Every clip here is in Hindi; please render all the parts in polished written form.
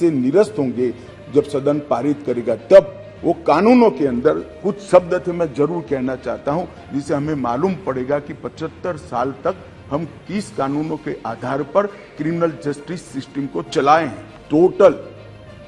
से निरस्त होंगे, जब सदन पारित करेगा तब वो कानूनों के अंदर कुछ शब्द थे मैं जरूर कहना चाहता हूं, जिससे हमें मालूम पड़ेगा कि 75 साल तक हम किस कानूनों के आधार पर क्रिमिनल जस्टिस सिस्टम को चलाए हैं। टोटल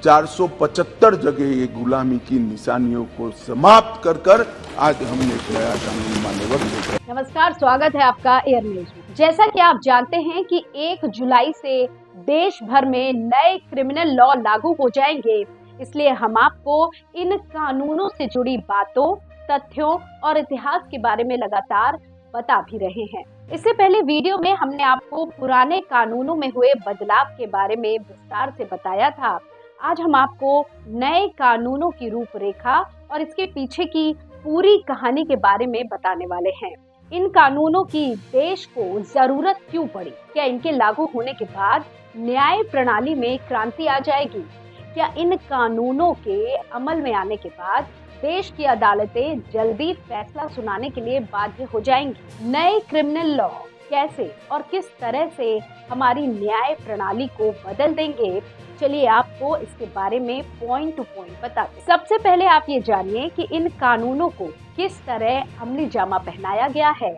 475 जगह ये गुलामी की निशानियों को समाप्त कर आज हमने एक नया कानून मान्यवर किया। नमस्कार, स्वागत है आपका एयर न्यूज में। जैसा कि आप जानते हैं कि 1 जुलाई से देश भर में नए क्रिमिनल लॉ लागू हो जाएंगे, इसलिए हम आपको इन कानूनों से जुड़ी बातों, तथ्यों और इतिहास के बारे में लगातार बता भी रहे हैं। इससे पहले वीडियो में हमने आपको पुराने कानूनों में हुए बदलाव के बारे में विस्तार से बताया था। आज हम आपको नए कानूनों की रूपरेखा और इसके पीछे की पूरी कहानी के बारे में बताने वाले हैं। इन कानूनों की देश को जरूरत क्यों पड़ी? क्या इनके लागू होने के बाद न्याय प्रणाली में क्रांति आ जाएगी? क्या इन कानूनों के अमल में आने के बाद देश की अदालतें जल्दी फैसला सुनाने के लिए बाध्य हो जाएंगी? नए क्रिमिनल लॉ कैसे और किस तरह से हमारी न्याय प्रणाली को बदल देंगे? चलिए आपको इसके बारे में पॉइंट टू पॉइंट बताते हैं। सबसे पहले आप ये जानिए कि इन कानूनों को किस तरह अमली जामा पहनाया गया है।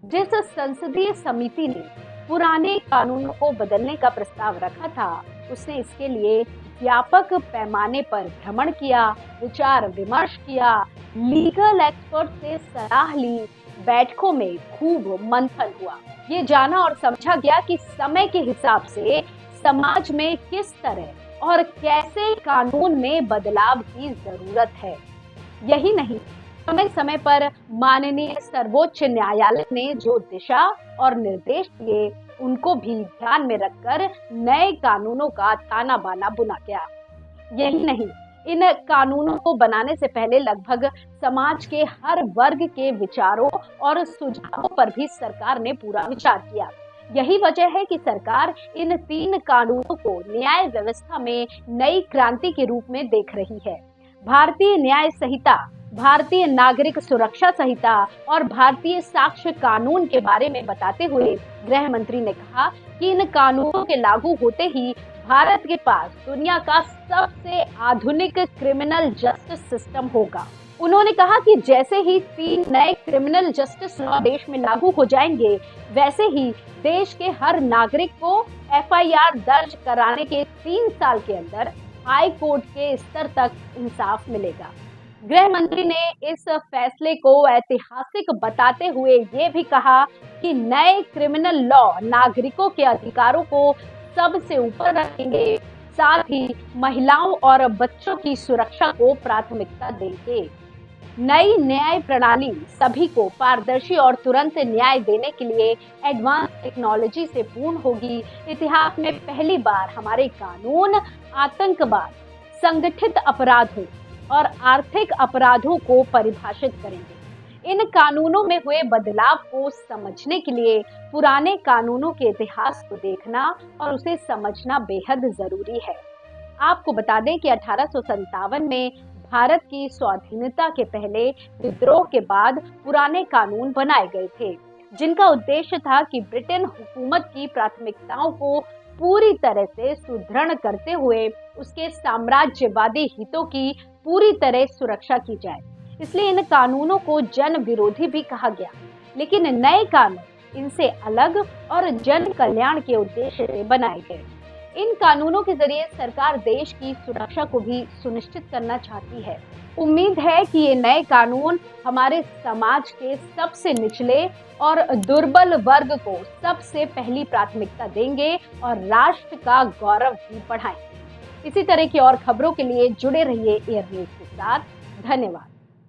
जिस संसदीय समिति ने पुराने कानूनों को बदलने का प्रस्ताव रखा था, उसने इसके लिए व्यापक पैमाने पर भ्रमण किया, विचार विमर्श किया, लीगल एक्सपर्ट से सलाह ली, बैठकों में खूब मंथन हुआ। ये जाना और समझा गया कि समय के हिसाब से समाज में किस तरह और कैसे कानून में बदलाव की जरूरत है। यही नहीं, समय समय पर माननीय सर्वोच्च न्यायालय ने जो दिशा और निर्देश दिए, उनको भी ध्यान में रखकर नए कानूनों का ताना बाना बुना गया। यही नहीं, इन कानूनों को बनाने से पहले लगभग समाज के हर वर्ग के विचारों और सुझावों पर भी सरकार ने पूरा विचार किया। यही वजह है कि सरकार इन 3 कानूनों को न्याय व्यवस्था में नई क्रांति के रूप में देख रही है। भारतीय न्याय संहिता, भारतीय नागरिक सुरक्षा संहिता और भारतीय साक्ष्य कानून के बारे में बताते हुए गृह मंत्री ने कहा कि इन कानूनों के लागू होते ही भारत के पास दुनिया का सबसे आधुनिक क्रिमिनल जस्टिस सिस्टम होगा। उन्होंने कहा कि जैसे ही 3 नए क्रिमिनल जस्टिस लॉ देश में लागू हो जाएंगे, वैसे ही देश के हर नागरिक को FIR दर्ज कराने के 3 साल के अंदर हाई कोर्ट के स्तर तक इंसाफ मिलेगा। गृह मंत्री ने इस फैसले को ऐतिहासिक बताते हुए ये भी कहा कि नए क्रिमिनल लॉ नागरिकों के अधिकारों को सबसे ऊपर रखेंगे, साथ ही महिलाओं और बच्चों की सुरक्षा को प्राथमिकता देंगे। नई न्याय प्रणाली सभी को पारदर्शी और तुरंत न्याय देने के लिए एडवांस टेक्नोलॉजी से पूर्ण होगी। इतिहास में पहली बार हमारे कानून आतंकवाद, संगठित अपराधों और आर्थिक अपराधों को परिभाषित करेंगे। इन कानूनों में हुए बदलाव को समझने के लिए पुराने कानूनों के इतिहास को देखना और उसे समझना बेहद जरूरी है। आपको बता दें कि 1857 में भारत की स्वाधीनता के पहले विद्रोह के बाद पुराने कानून बनाए गए थे, जिनका उद्देश्य था कि ब्रिटेन हुकूमत की प्राथमिकताओं को पूरी तरह से सुदृढ़ करते हुए उसके साम्राज्यवादी हितों की पूरी तरह सुरक्षा की जाए। इसलिए इन कानूनों को जन विरोधी भी कहा गया, लेकिन नए कानून इनसे अलग और जन कल्याण के उद्देश्य से बनाए गए। इन कानूनों के जरिए सरकार देश की सुरक्षा को भी सुनिश्चित करना चाहती है। उम्मीद है कि ये नए कानून हमारे समाज के सबसे निचले और दुर्बल वर्ग को सबसे पहली प्राथमिकता देंगे और राष्ट्र का गौरव भी बढ़ाएंगे। इसी तरह की और खबरों के लिए जुड़े रहिए एयर न्यूज के साथ। धन्यवाद।